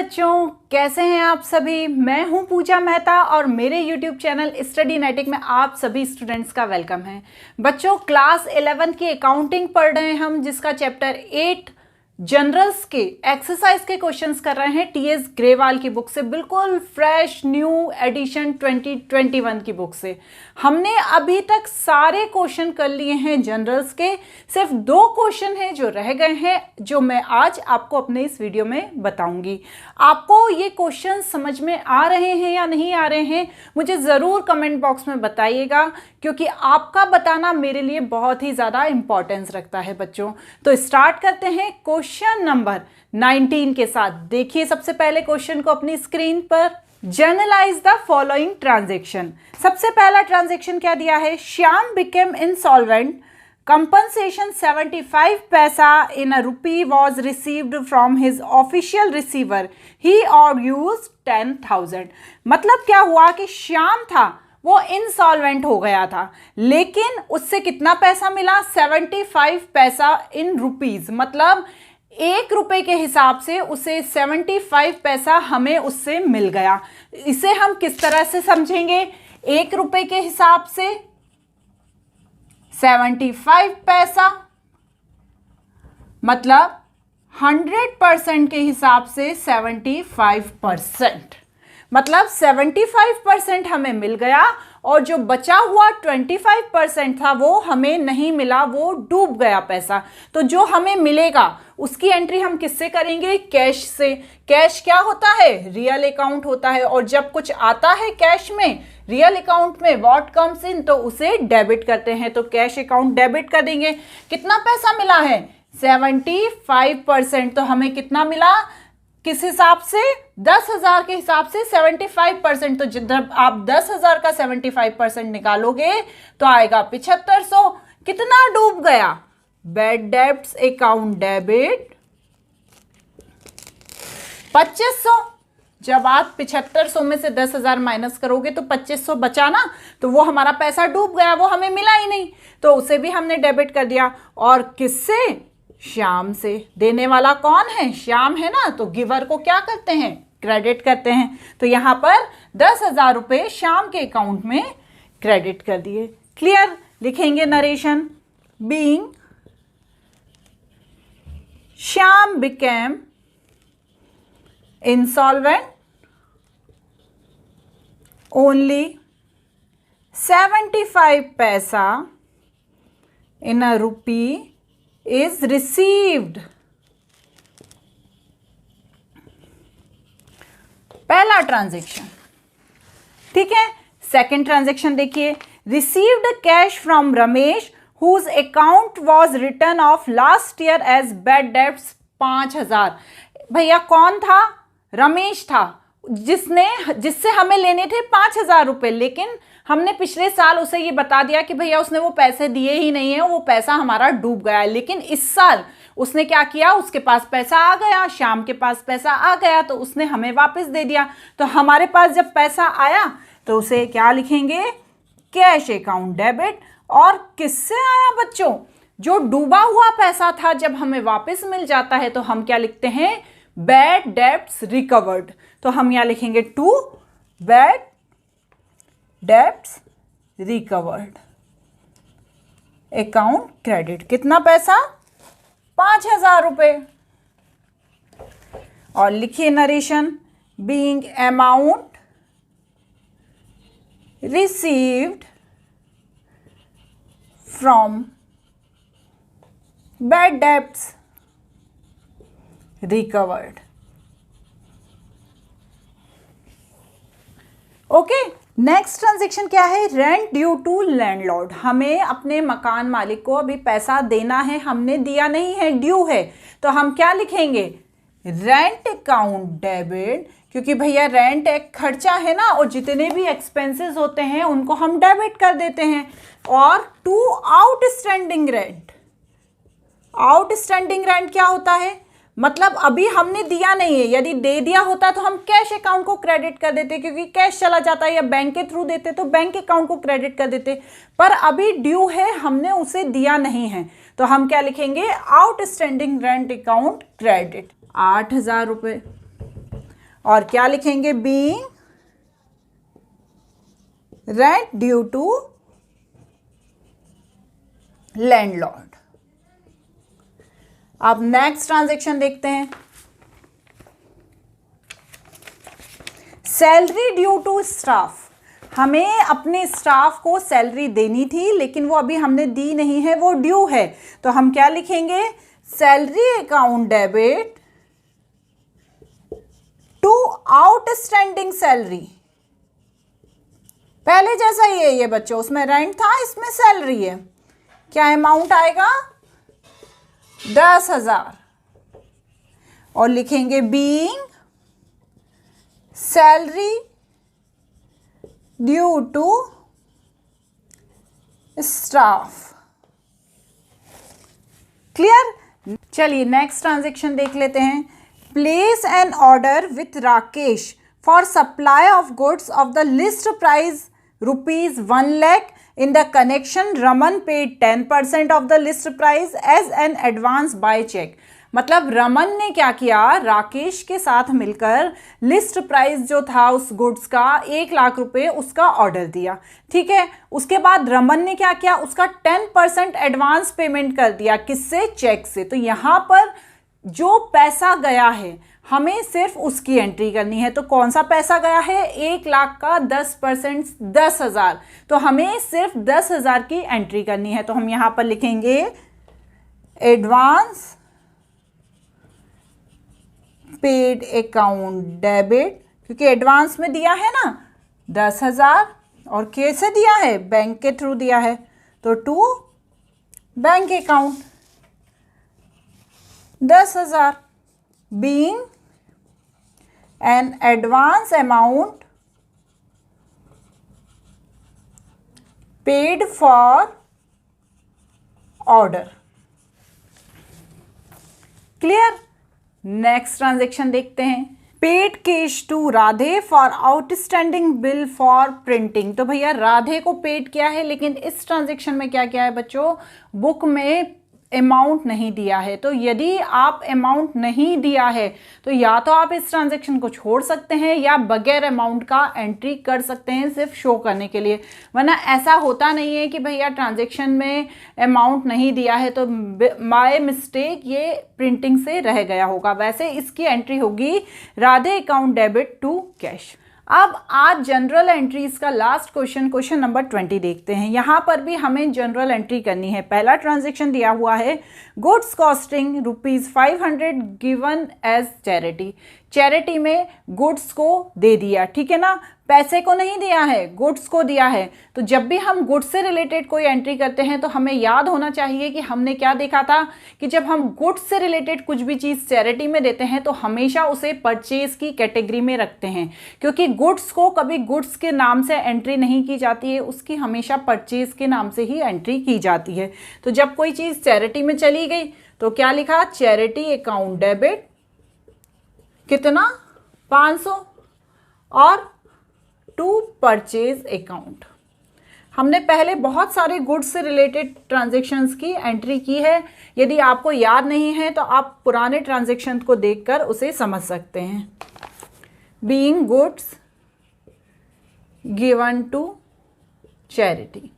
बच्चों, कैसे हैं आप सभी। मैं हूं पूजा मेहता और मेरे YouTube चैनल स्टडीनेटिक में आप सभी स्टूडेंट्स का वेलकम है। बच्चों, क्लास 11 की अकाउंटिंग पढ़ रहे हैं हम, जिसका चैप्टर 8 जनरल्स के एक्सरसाइज के क्वेश्चंस कर रहे हैं टीएस ग्रेवाल की बुक से, बिल्कुल फ्रेश न्यू एडिशन 2021 की बुक से। हमने अभी तक सारे क्वेश्चन कर लिए हैं जनरल्स के, सिर्फ 2 क्वेश्चन हैं जो रह गए हैं, जो मैं आज आपको अपने इस वीडियो में बताऊंगी। आपको ये क्वेश्चन समझ में आ रहे हैं या नहीं आ रहे हैं, मुझे ज़रूर कमेंट बॉक्स में बताइएगा, क्योंकि आपका बताना मेरे लिए बहुत ही ज़्यादा इंपॉर्टेंस रखता है बच्चों। तो स्टार्ट करते हैं क्वेश्चन नंबर 19 के साथ। देखिए सबसे पहले क्वेश्चन को अपनी स्क्रीन पर। Generalized the following transaction. सबसे पहला ट्रांजेक्शन क्या दिया है, श्याम बिकेम इंसॉल्वेंट, compensation 75 पैसा in a rupee was received from his official receiver, he or used 10,000। मतलब क्या हुआ कि श्याम था वो इंसॉल्वेंट हो गया था, लेकिन उससे कितना पैसा मिला, 75 पैसा इन रुपीज, मतलब 1 रुपए के हिसाब से उसे 75 पैसा हमें उससे मिल गया। इसे हम किस तरह से समझेंगे, 1 रुपए के हिसाब से 75 पैसा, मतलब 100% के हिसाब से 75%, मतलब 75% हमें मिल गया, और जो बचा हुआ 25% था वो हमें नहीं मिला, वो डूब गया पैसा। तो जो हमें मिलेगा उसकी एंट्री हम किससे करेंगे, कैश से। कैश क्या होता है, रियल अकाउंट होता है, और जब कुछ आता है कैश में, रियल अकाउंट में, व्हाट कम्स इन, तो उसे डेबिट करते हैं। तो कैश अकाउंट डेबिट कर देंगे। कितना पैसा मिला है, 75%। तो हमें कितना मिला, किस हिसाब से, 10,000 के हिसाब से 75%। तो जब आप 10,000 का 75% निकालोगे तो आएगा 7500। कितना डूब गया, बैड डेब्ट्स अकाउंट डेबिट 2500। जब आप 7500 में से 10,000 माइनस करोगे तो 2500 बचा ना, तो वो हमारा पैसा डूब गया, वो हमें मिला ही नहीं, तो उसे भी हमने डेबिट कर दिया। और किससे, श्याम से। देने वाला कौन है, श्याम है ना, तो गिवर को क्या करते हैं, क्रेडिट करते हैं। तो यहां पर 10,000 रुपए श्याम के अकाउंट में क्रेडिट कर दिए। क्लियर। लिखेंगे narration, being Shyam became insolvent, only 75 paisa in a rupee is received। पहला ट्रांजेक्शन, ठीक है। सेकेंड ट्रांजेक्शन देखिए, received cash from Ramesh whose account was return off last year as bad debts 5,000। भैया कौन था, रमेश था, जिससे हमें लेने थे 5,000 रुपए, लेकिन हमने पिछले साल उसे ये बता दिया कि भैया उसने वो पैसे दिए ही नहीं है, वो पैसा हमारा डूब गया है। लेकिन इस साल उसने क्या किया, उसके पास पैसा आ गया, श्याम के पास पैसा आ गया, तो उसने हमें वापस दे दिया। तो हमारे पास जब पैसा आया तो उसे क्या लिखेंगे, कैश अकाउंट डेबिट। और किससे आया बच्चों, जो डूबा हुआ पैसा था जब हमें वापस मिल जाता है तो हम क्या लिखते हैं, बैड डेब्ट्स रिकवर्ड। तो हम यहां लिखेंगे to bad debts recovered account credit. कितना पैसा, 5,000 रुपए। और लिखिए narration, being amount received from bad debts recovered. Okay, next transaction क्या है, रेंट ड्यू टू लैंडलॉर्ड। हमें अपने मकान मालिक को अभी पैसा देना है, हमने दिया नहीं है, ड्यू है। तो हम क्या लिखेंगे, रेंट अकाउंट डेबिट, क्योंकि भैया रेंट एक खर्चा है ना, और जितने भी एक्सपेंसेस होते हैं उनको हम डेबिट कर देते हैं। और to outstanding rent. Outstanding rent क्या होता है, मतलब अभी हमने दिया नहीं है, यदि दे दिया होता तो हम कैश अकाउंट को क्रेडिट कर देते, क्योंकि कैश चला जाता है, या बैंक के थ्रू देते तो बैंक अकाउंट को क्रेडिट कर देते। पर अभी ड्यू है, हमने उसे दिया नहीं है, तो हम क्या लिखेंगे, आउटस्टैंडिंग रेंट अकाउंट क्रेडिट 8,000 रुपये। और क्या लिखेंगे, being rent due to landlord. अब नेक्स्ट ट्रांजैक्शन देखते हैं। सैलरी ड्यू टू स्टाफ, हमें अपने स्टाफ को सैलरी देनी थी लेकिन वो अभी हमने दी नहीं है, वो ड्यू है। तो हम क्या लिखेंगे, salary account debit to outstanding salary. पहले जैसा ही है ये बच्चों, उसमें रेंट था, इसमें सैलरी है। क्या अमाउंट आएगा, 10,000 और लिखेंगे being salary due to staff. Clear. चलिए नेक्स्ट ट्रांजेक्शन देख लेते हैं। Place an order with Rakesh for supply of goods of the list price ₹1 lakh in the connection Raman paid 10% of the list price as an advance by check। मतलब रमन ने क्या किया, राकेश के साथ मिलकर लिस्ट प्राइस जो था उस गुड्स का 1 लाख रुपए उसका ऑर्डर दिया। ठीक है, उसके बाद रमन ने क्या किया, उसका 10% एडवांस पेमेंट कर दिया, किससे, चेक से। तो यहाँ पर जो पैसा गया है हमें सिर्फ उसकी एंट्री करनी है। तो कौन सा पैसा गया है, 1 लाख का 10% 10,000, तो हमें सिर्फ 10,000 की एंट्री करनी है। तो हम यहां पर लिखेंगे एडवांस पेड अकाउंट डेबिट, क्योंकि एडवांस में दिया है ना 10,000 और कैसे दिया है, बैंक के थ्रू दिया है, तो टू बैंक अकाउंट 10,000 बीइंग an advance amount paid for order। क्लियर। नेक्स्ट ट्रांजेक्शन देखते हैं। Paid cash to Radhe for outstanding bill for printing. तो भैया राधे को पेड किया है, लेकिन इस ट्रांजेक्शन में क्या किया है बच्चों, बुक में अमाउंट नहीं दिया है। तो यदि आप अमाउंट नहीं दिया है तो या तो आप इस ट्रांजैक्शन को छोड़ सकते हैं या बगैर अमाउंट का एंट्री कर सकते हैं, सिर्फ शो करने के लिए। वरना ऐसा होता नहीं है कि भैया ट्रांजैक्शन में अमाउंट नहीं दिया है तो बाय मिस्टेक ये प्रिंटिंग से रह गया होगा। वैसे इसकी एंट्री होगी Radhe account debit to cash. अब आज जनरल एंट्रीज का लास्ट क्वेश्चन नंबर 20 देखते हैं। यहाँ पर भी हमें जनरल एंट्री करनी है। पहला ट्रांजैक्शन दिया हुआ है, goods costing ₹500 given as charity. Charity में गुड्स को दे दिया, ठीक है ना, पैसे को नहीं दिया है, गुड्स को दिया है। तो जब भी हम गुड्स से रिलेटेड कोई एंट्री करते हैं तो हमें याद होना चाहिए कि हमने क्या देखा था कि जब हम गुड्स से रिलेटेड कुछ भी चीज़ चैरिटी में देते हैं तो हमेशा उसे परचेज की कैटेगरी में रखते हैं, क्योंकि गुड्स को कभी गुड्स के नाम से एंट्री नहीं की जाती है, उसकी हमेशा परचेज के नाम से ही एंट्री की जाती है। तो जब कोई चीज़ चैरिटी में चली गई तो क्या लिखा, चैरिटी अकाउंट डेबिट कितना, 500 और टू परचेज अकाउंट। हमने पहले बहुत सारे गुड्स से रिलेटेड ट्रांजैक्शंस की एंट्री की है। यदि आपको याद नहीं है तो आप पुराने ट्रांजैक्शन को देखकर उसे समझ सकते हैं। Being goods given to charity.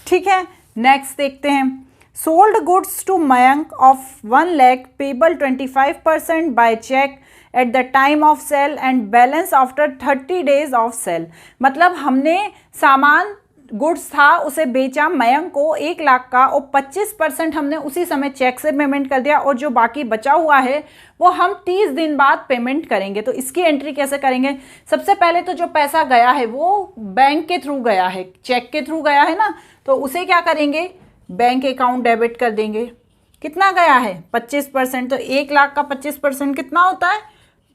ठीक है, नेक्स्ट देखते हैं। Sold goods to Mayank of 1 lakh payable 25% by cheque at the time of sale and balance after 30 days of sale. मतलब हमने सामान गुड्स था उसे बेचा मयंक को 1 लाख का और 25% हमने उसी समय चेक से पेमेंट कर दिया और जो बाकी बचा हुआ है वो हम 30 दिन बाद पेमेंट करेंगे। तो इसकी एंट्री कैसे करेंगे, सबसे पहले तो जो पैसा गया है वो बैंक के थ्रू गया है, चेक के थ्रू गया है ना, तो उसे क्या करेंगे, बैंक अकाउंट डेबिट कर देंगे। कितना गया है, 25%, तो 1 लाख का 25% कितना होता है,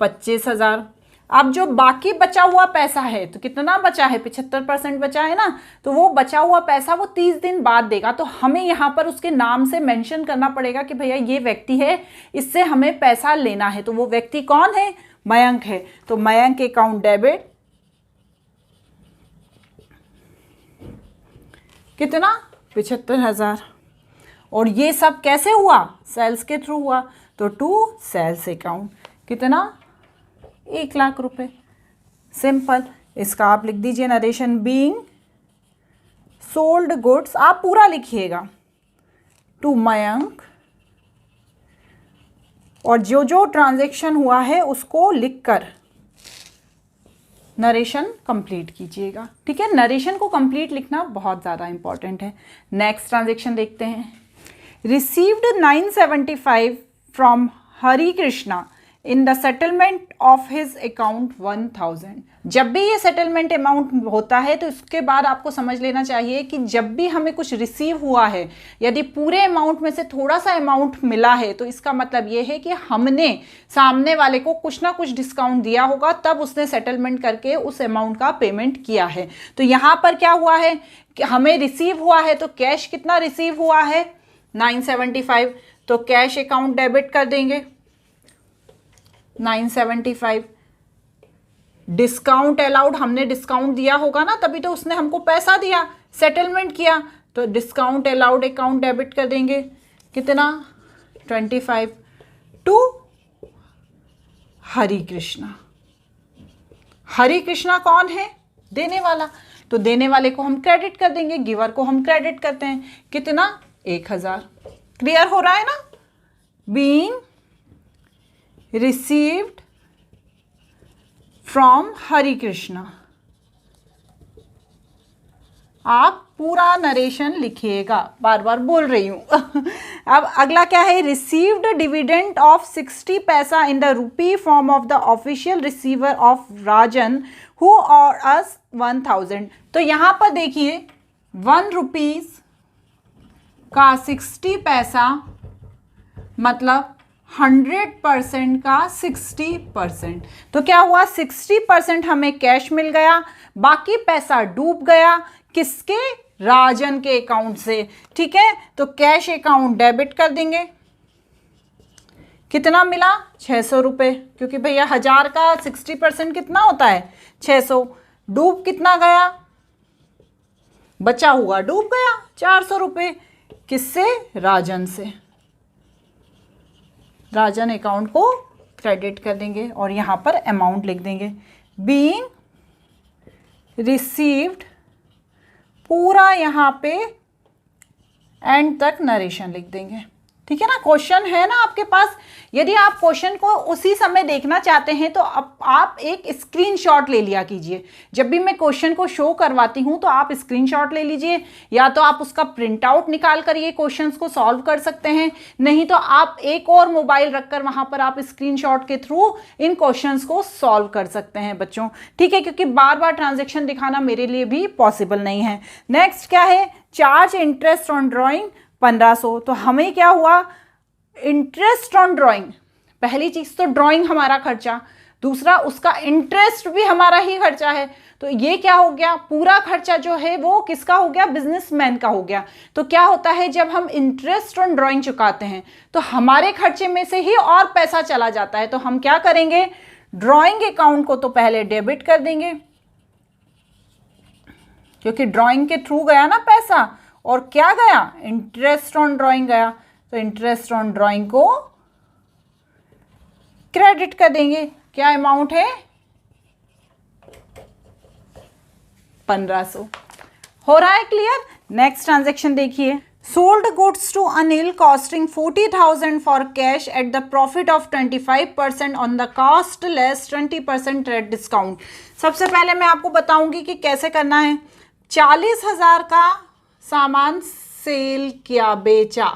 25,000। अब जो बाकी बचा हुआ पैसा है तो कितना बचा है, 75% बचा है ना, तो वो बचा हुआ पैसा वो 30 दिन बाद देगा। तो हमें यहाँ पर उसके नाम से मेंशन करना पड़ेगा कि भैया ये व्यक्ति है, इससे हमें पैसा लेना है। तो वो व्यक्ति कौन है, मयंक है। तो मयंक अकाउंट डेबिट कितना, 75,000 और ये सब कैसे हुआ, सेल्स के थ्रू हुआ, तो टू सेल्स अकाउंट कितना, 1 लाख रुपए। सिंपल, इसका आप लिख दीजिए नरेशन, बीइंग सोल्ड गुड्स, आप पूरा लिखिएगा, टू मयंक, और जो जो ट्रांजैक्शन हुआ है उसको लिखकर नरेशन कंप्लीट कीजिएगा। ठीक है, नरेशन को कंप्लीट लिखना बहुत ज़्यादा इंपॉर्टेंट है। नेक्स्ट ट्रांजैक्शन देखते हैं। Received 975 from Hari Krishna in the settlement of his account 1000। जब भी ये सेटलमेंट अमाउंट होता है तो इसके बाद आपको समझ लेना चाहिए कि जब भी हमें कुछ रिसीव हुआ है, यदि पूरे अमाउंट में से थोड़ा सा अमाउंट मिला है तो इसका मतलब ये है कि हमने सामने वाले को कुछ ना कुछ डिस्काउंट दिया होगा, तब उसने सेटलमेंट करके उस अमाउंट का पेमेंट किया है। तो यहाँ पर क्या हुआ है कि हमें रिसीव हुआ है, तो कैश कितना रिसीव हुआ है, 975, तो कैश अकाउंट डेबिट कर देंगे 975। डिस्काउंट अलाउड, हमने डिस्काउंट दिया होगा ना, तभी तो उसने हमको पैसा दिया, सेटलमेंट किया, तो डिस्काउंट अलाउड अकाउंट डेबिट कर देंगे कितना, 25 टू हरि कृष्णा। हरि कृष्णा कौन है, देने वाला, तो देने वाले को हम क्रेडिट कर देंगे, गिवर को हम क्रेडिट करते हैं कितना, 1000। क्लियर हो रहा है ना। Being received from Hari Krishna, आप पूरा नरेशन लिखिएगा, बार बार बोल रही हूं। अब अगला क्या है, रिसीव्ड डिविडेंड ऑफ 60 पैसा in the rupee form of the official receiver of Rajan who और अस 1000। तो यहां पर देखिए 1 रुपीज का 60 पैसा मतलब 100% का 60%। तो क्या हुआ, 60% हमें कैश मिल गया, बाकी पैसा डूब गया किसके, राजन के अकाउंट से। ठीक है, तो कैश अकाउंट डेबिट कर देंगे, कितना मिला, 600 रुपये, क्योंकि भैया 1000 का 60% कितना होता है, 600। डूब कितना गया, बचा हुआ डूब गया 400 रुपये, किससे, राजन से। राजन अकाउंट को क्रेडिट कर देंगे और यहां पर अमाउंट लिख देंगे, बीइंग रिसीव्ड, पूरा यहां पे एंड तक नरेशन लिख देंगे। ठीक है ना, क्वेश्चन है ना आपके पास। यदि आप क्वेश्चन को उसी समय देखना चाहते हैं तो आप एक स्क्रीनशॉट ले लिया कीजिए। जब भी मैं क्वेश्चन को शो करवाती हूं तो आप स्क्रीनशॉट ले लीजिए, या तो आप उसका प्रिंट आउट निकाल कर ये क्वेश्चंस को सॉल्व कर सकते हैं, नहीं तो आप एक और मोबाइल रखकर वहां पर आप स्क्रीनशॉट के थ्रू इन क्वेश्चंस को सॉल्व कर सकते हैं बच्चों। ठीक है, क्योंकि बार बार ट्रांजेक्शन दिखाना मेरे लिए भी पॉसिबल नहीं है। नेक्स्ट क्या है, चार्ज इंटरेस्ट ऑन ड्रॉइंग 1500। तो हमें क्या हुआ, इंटरेस्ट ऑन ड्राइंग, पहली चीज तो ड्राइंग हमारा खर्चा, दूसरा उसका इंटरेस्ट भी हमारा ही खर्चा है। तो ये क्या हो गया, पूरा खर्चा जो है वो किसका हो गया, बिजनेसमैन का हो गया। तो क्या होता है, जब हम इंटरेस्ट ऑन ड्राइंग चुकाते हैं तो हमारे खर्चे में से ही और पैसा चला जाता है। तो हम क्या करेंगे, ड्राइंग अकाउंट को तो पहले डेबिट कर देंगे, क्योंकि ड्राइंग के थ्रू गया ना पैसा, और क्या गया, इंटरेस्ट ऑन ड्राइंग गया, तो इंटरेस्ट ऑन ड्राइंग को क्रेडिट कर देंगे। क्या अमाउंट है, 1500। हो रहा है क्लियर। नेक्स्ट ट्रांजैक्शन देखिए, sold goods to Anil costing 40,000 for cash at the profit of 25% on the cost less 20% trade discount. सबसे पहले मैं आपको बताऊंगी कि कैसे करना है। 40,000 का सामान सेल किया, बेचा,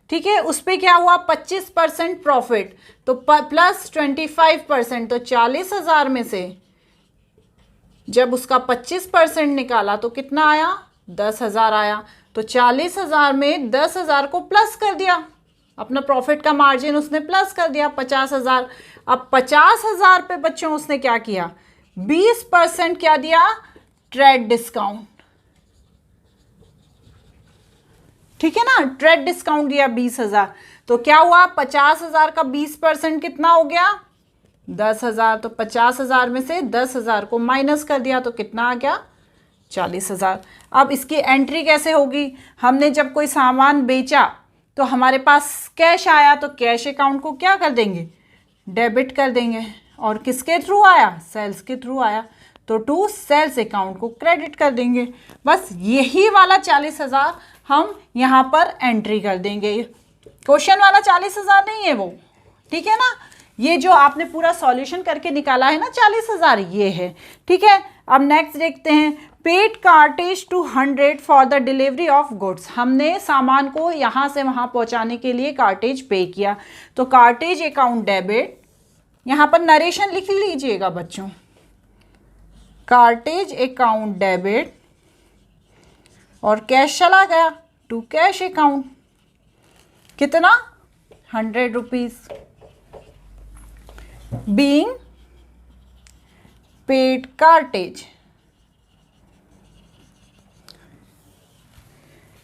ठीक है, उस पे क्या हुआ, 25% प्रॉफिट, तो प्लस 25%, तो 40,000 में से जब उसका 25% निकाला तो कितना आया, 10,000 आया। तो 40,000 में 10,000 को प्लस कर दिया, अपना प्रॉफिट का मार्जिन उसने प्लस कर दिया 50,000। अब 50,000 पे बच्चों उसने क्या किया, 20% क्या दिया, ट्रेड डिस्काउंट। ठीक है ना, ट्रेड डिस्काउंट दिया 20,000। तो क्या हुआ, 50,000 का 20% कितना हो गया, 10,000। तो 50,000 में से 10,000 को माइनस कर दिया तो कितना आ गया, 40,000। अब इसकी एंट्री कैसे होगी, हमने जब कोई सामान बेचा तो हमारे पास कैश आया तो कैश अकाउंट को क्या कर देंगे, डेबिट कर देंगे। और किसके थ्रू आया, सेल्स के थ्रू आया, तो टू सेल्स अकाउंट को क्रेडिट कर देंगे। बस यही वाला 40,000 हम यहाँ पर एंट्री कर देंगे। क्वेश्चन वाला 40,000 नहीं है वो, ठीक है ना। ये जो आपने पूरा सॉल्यूशन करके निकाला है ना 40,000, ये है, ठीक है। अब नेक्स्ट देखते हैं, paid cartage to 100 for the delivery of goods. हमने सामान को यहाँ से वहाँ पहुँचाने के लिए कार्टेज पे किया, तो कार्टेज अकाउंट डेबिट, यहाँ पर नरेशन लिख लीजिएगा बच्चों, कार्टेज अकाउंट डेबिट, और कैश चला गया टू कैश अकाउंट, कितना 100 रुपीज, बीइंग पेड कार्टेज,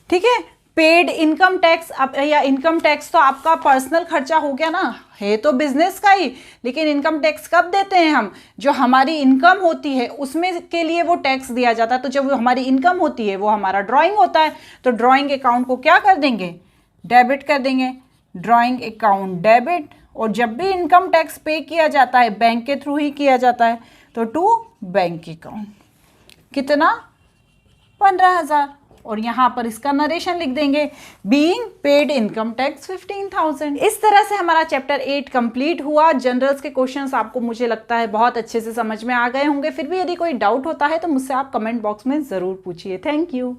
ठीक है। पेड इनकम टैक्स, अब या इनकम टैक्स तो आपका पर्सनल खर्चा हो गया ना, है तो बिजनेस का ही, लेकिन इनकम टैक्स कब देते हैं हम, जो हमारी इनकम होती है उसमें के लिए वो टैक्स दिया जाता है। तो जब हमारी इनकम होती है वो हमारा ड्राइंग होता है, तो ड्राइंग अकाउंट को क्या कर देंगे, डेबिट कर देंगे, ड्राइंग अकाउंट डेबिट। और जब भी इनकम टैक्स पे किया जाता है बैंक के थ्रू ही किया जाता है, तो टू बैंक अकाउंट, कितना 15,000। और यहाँ पर इसका नरेशन लिख देंगे, बीइंग पेड इनकम टैक्स 15,000। इस तरह से हमारा चैप्टर 8 कंप्लीट हुआ। जनरल्स के क्वेश्चंस आपको मुझे लगता है बहुत अच्छे से समझ में आ गए होंगे। फिर भी यदि कोई डाउट होता है तो मुझसे आप कमेंट बॉक्स में ज़रूर पूछिए। Thank you.